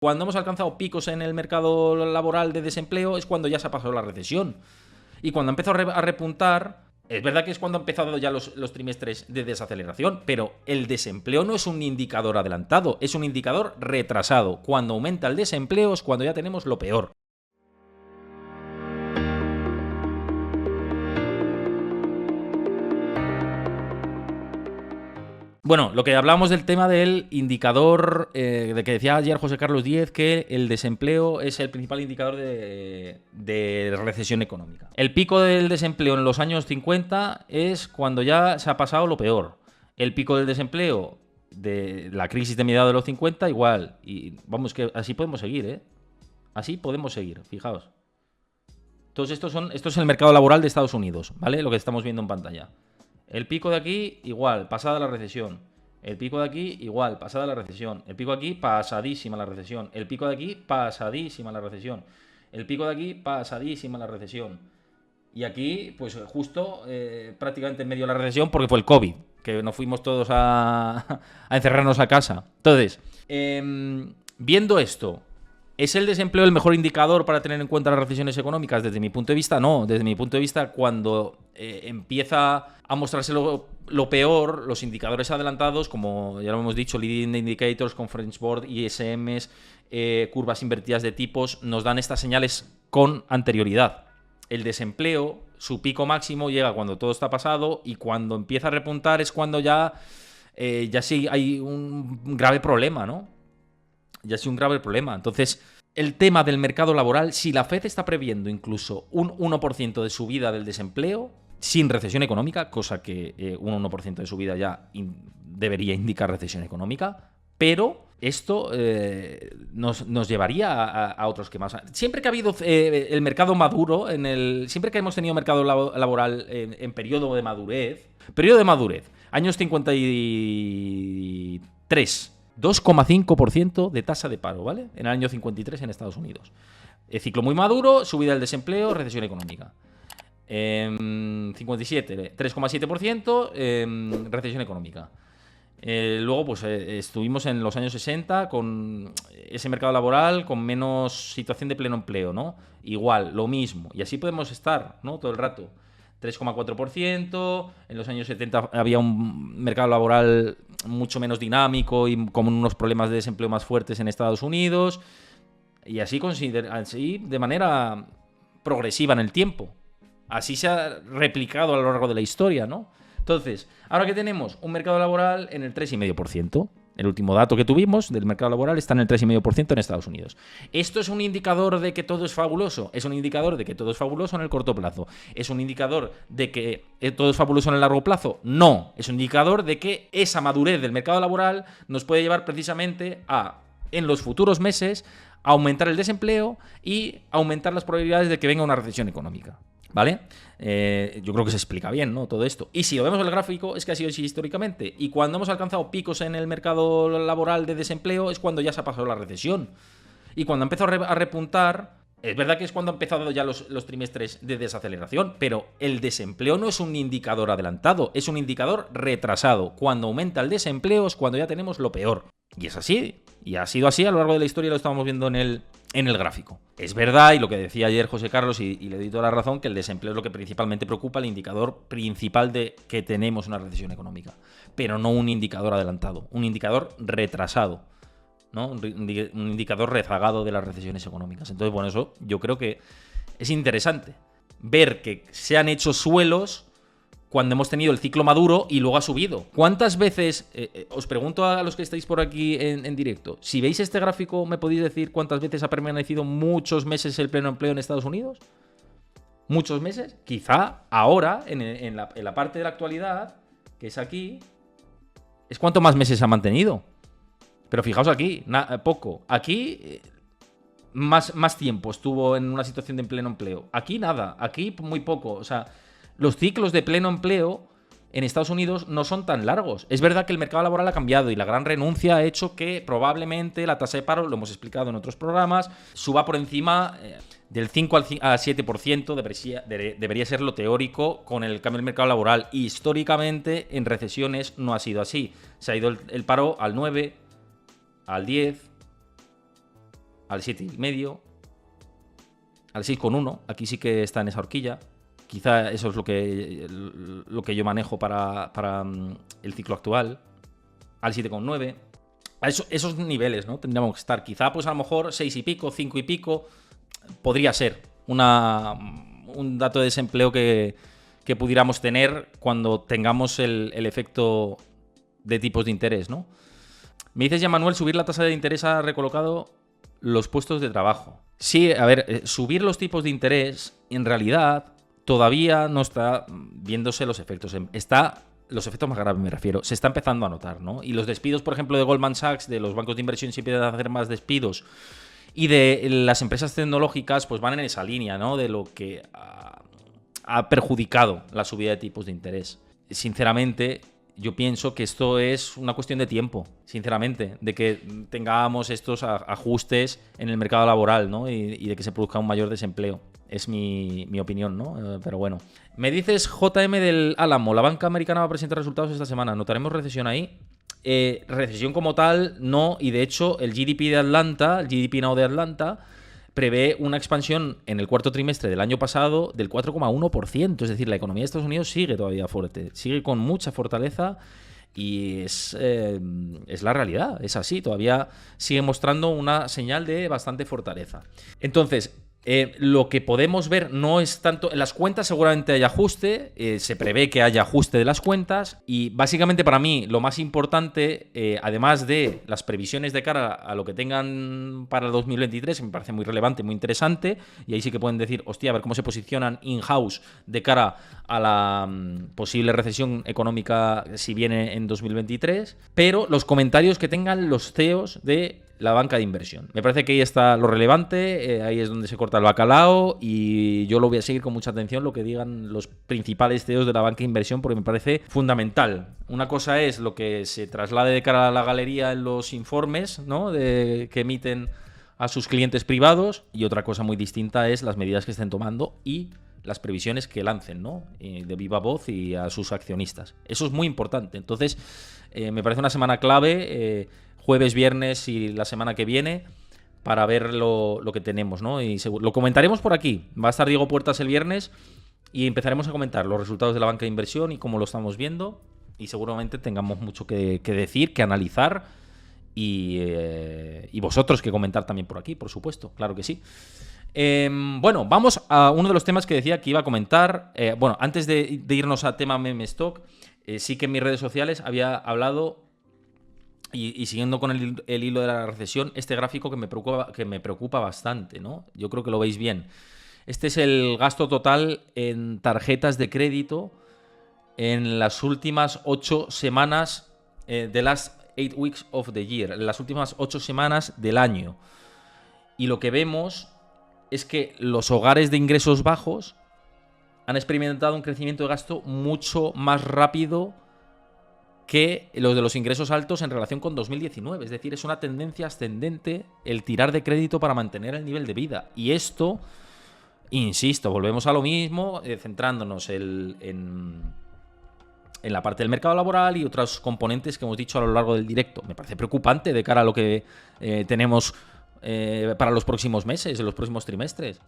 Cuando hemos alcanzado picos en el mercado laboral de desempleo es cuando ya se ha pasado la recesión. Y cuando empezó a repuntar, es verdad que es cuando han empezado ya los trimestres de desaceleración, pero el desempleo no es un indicador adelantado, es un indicador retrasado. Cuando aumenta el desempleo es cuando ya tenemos lo peor. Bueno, lo que hablábamos del tema del indicador, de que decía ayer José Carlos Díez, que el desempleo es el principal indicador de recesión económica. El pico del desempleo en los años 50 es cuando ya se ha pasado lo peor. El pico del desempleo de la crisis de mediados de los 50 igual. Y vamos, que así podemos seguir, ¿eh? Así podemos seguir, fijaos. Entonces esto es el mercado laboral de Estados Unidos, ¿vale? Lo que estamos viendo en pantalla. El pico de aquí, igual, pasada la recesión. El pico de aquí, igual, pasada la recesión. El pico de aquí, pasadísima la recesión. El pico de aquí, pasadísima la recesión. El pico de aquí, pasadísima la recesión. Y aquí, pues justo prácticamente en medio de la recesión, porque fue el COVID, que nos fuimos todos a encerrarnos a casa. Entonces, viendo esto, ¿es el desempleo el mejor indicador para tener en cuenta las recesiones económicas? Desde mi punto de vista, no. Desde mi punto de vista, cuando empieza a mostrarse lo peor, los indicadores adelantados, como ya lo hemos dicho, Leading Indicators, Conference Board, ISMs, curvas invertidas de tipos, nos dan estas señales con anterioridad. El desempleo, su pico máximo, llega cuando todo está pasado, y cuando empieza a repuntar es cuando ya sí hay un grave problema, ¿no? Ya es un grave problema. Entonces, el tema del mercado laboral, si la FED está previendo incluso un 1% de subida del desempleo sin recesión económica, cosa que un 1% de subida ya debería indicar recesión económica, pero esto nos llevaría a otros esquemas. Siempre que ha habido el mercado maduro, siempre que hemos tenido mercado laboral en periodo de madurez, años 53, 2,5% de tasa de paro, ¿vale? En el año 53 en Estados Unidos. Ciclo muy maduro, subida del desempleo, recesión económica. 57, 3,7%, recesión económica. Luego, pues estuvimos en los años 60 con ese mercado laboral con menos situación de pleno empleo, ¿no? Igual, lo mismo. Y así podemos estar, ¿no? Todo el rato. 3,4%. En los años 70 había un mercado laboral mucho menos dinámico y con unos problemas de desempleo más fuertes en Estados Unidos. Y así de manera progresiva en el tiempo. Así se ha replicado a lo largo de la historia, ¿no? Entonces, ahora que tenemos un mercado laboral en el 3,5%. El último dato que tuvimos del mercado laboral está en el 3,5% en Estados Unidos. ¿Esto es un indicador de que todo es fabuloso? Es un indicador de que todo es fabuloso en el corto plazo. ¿Es un indicador de que todo es fabuloso en el largo plazo? No. Es un indicador de que esa madurez del mercado laboral nos puede llevar precisamente a, en los futuros meses, aumentar el desempleo y aumentar las probabilidades de que venga una recesión económica. ¿Vale? Yo creo que se explica bien, ¿no? Todo esto. Y si lo vemos en el gráfico, es que ha sido así históricamente. Y cuando hemos alcanzado picos en el mercado laboral de desempleo, es cuando ya se ha pasado la recesión. Y cuando ha empezado a repuntar, es verdad que es cuando han empezado ya los trimestres de desaceleración, pero el desempleo no es un indicador adelantado, es un indicador retrasado. Cuando aumenta el desempleo es cuando ya tenemos lo peor. Y es así. Y ha sido así a lo largo de la historia, lo estamos viendo en el gráfico. Es verdad, y lo que decía ayer José Carlos, y le doy toda la razón, que el desempleo es lo que principalmente preocupa, el indicador principal de que tenemos una recesión económica. Pero no un indicador adelantado, un indicador retrasado, ¿no? Un indicador rezagado de las recesiones económicas. Entonces, bueno, eso yo creo que es interesante. Ver que se han hecho suelos cuando hemos tenido el ciclo maduro y luego ha subido. ¿Cuántas veces, os pregunto a los que estáis por aquí en directo, si veis este gráfico, ¿me podéis decir cuántas veces ha permanecido muchos meses el pleno empleo en Estados Unidos? ¿Muchos meses? Quizá ahora, en la parte de la actualidad, que es aquí, es cuánto más meses ha mantenido. Pero fijaos aquí, poco. Aquí más tiempo estuvo en una situación de pleno empleo. Aquí nada, aquí muy poco. O sea, los ciclos de pleno empleo en Estados Unidos no son tan largos. Es verdad que el mercado laboral ha cambiado y la gran renuncia ha hecho que probablemente la tasa de paro, lo hemos explicado en otros programas, suba por encima del 5 al 7%, debería ser lo teórico con el cambio del mercado laboral. Y históricamente en recesiones no ha sido así. Se ha ido el paro al 9, al 10, al 7,5, al 6,1. Aquí sí que está en esa horquilla. Quizá eso es lo que yo manejo para el ciclo actual. Al 7,9. A esos niveles, ¿no? Tendríamos que estar. Quizá, pues a lo mejor 6 y pico, 5 y pico. Podría ser un dato de desempleo que pudiéramos tener cuando tengamos el efecto de tipos de interés, ¿no? Me dices ya, Manuel, subir la tasa de interés ha recolocado los puestos de trabajo. Sí, a ver, subir los tipos de interés, en realidad, todavía no está viéndose los efectos. Los efectos más graves, me refiero. Se está empezando a notar, ¿no? Y los despidos, por ejemplo, de Goldman Sachs, de los bancos de inversión, siempre de hacer más despidos. Y de las empresas tecnológicas, pues van en esa línea, ¿no? De lo que ha perjudicado la subida de tipos de interés. Sinceramente, yo pienso que esto es una cuestión de tiempo, sinceramente, de que tengamos estos ajustes en el mercado laboral, ¿no? Y de que se produzca un mayor desempleo. Es mi opinión, ¿no? Pero bueno. Me dices, JM del Álamo, la banca americana va a presentar resultados esta semana. ¿Notaremos recesión ahí? Recesión como tal, no. Y de hecho, el GDP de Atlanta, el GDP Now de Atlanta, prevé una expansión en el cuarto trimestre del año pasado del 4,1%. Es decir, la economía de Estados Unidos sigue todavía fuerte, sigue con mucha fortaleza y es la realidad, es así, todavía sigue mostrando una señal de bastante fortaleza. Entonces, lo que podemos ver no es tanto... En las cuentas seguramente hay ajuste, se prevé que haya ajuste de las cuentas y básicamente para mí lo más importante, además de las previsiones de cara a lo que tengan para el 2023, que me parece muy relevante, muy interesante, y ahí sí que pueden decir, hostia, a ver cómo se posicionan in-house de cara a la posible recesión económica si viene en 2023, pero los comentarios que tengan los CEOs de la banca de inversión. Me parece que ahí está lo relevante, ahí es donde se corta el bacalao y yo lo voy a seguir con mucha atención lo que digan los principales CEOs de la banca de inversión porque me parece fundamental. Una cosa es lo que se traslade de cara a la galería en los informes, ¿no? Que emiten a sus clientes privados y otra cosa muy distinta es las medidas que estén tomando y las previsiones que lancen, ¿no? De viva voz y a sus accionistas. Eso es muy importante. Entonces, me parece una semana clave, jueves, viernes y la semana que viene, para ver lo que tenemos, ¿no? Y lo comentaremos por aquí. Va a estar Diego Puertas el viernes y empezaremos a comentar los resultados de la banca de inversión y cómo lo estamos viendo. Y seguramente tengamos mucho que decir, que analizar y vosotros que comentar también por aquí, por supuesto. Claro que sí. Bueno, vamos a uno de los temas que decía que iba a comentar. Bueno, antes de irnos a tema meme stock, sí que en mis redes sociales había hablado, y siguiendo con el hilo de la recesión, este gráfico que me preocupa bastante, ¿no? Yo creo que lo veis bien. Este es el gasto total en tarjetas de crédito en las últimas 8 semanas, the last 8 weeks of the year, en las últimas 8 semanas del año. Y lo que vemos es que los hogares de ingresos bajos han experimentado un crecimiento de gasto mucho más rápido que los de los ingresos altos en relación con 2019. Es decir, es una tendencia ascendente el tirar de crédito para mantener el nivel de vida. Y esto, insisto, volvemos a lo mismo, centrándonos en la parte del mercado laboral y otros componentes que hemos dicho a lo largo del directo. Me parece preocupante de cara a lo que tenemos para los próximos meses, en los próximos trimestres.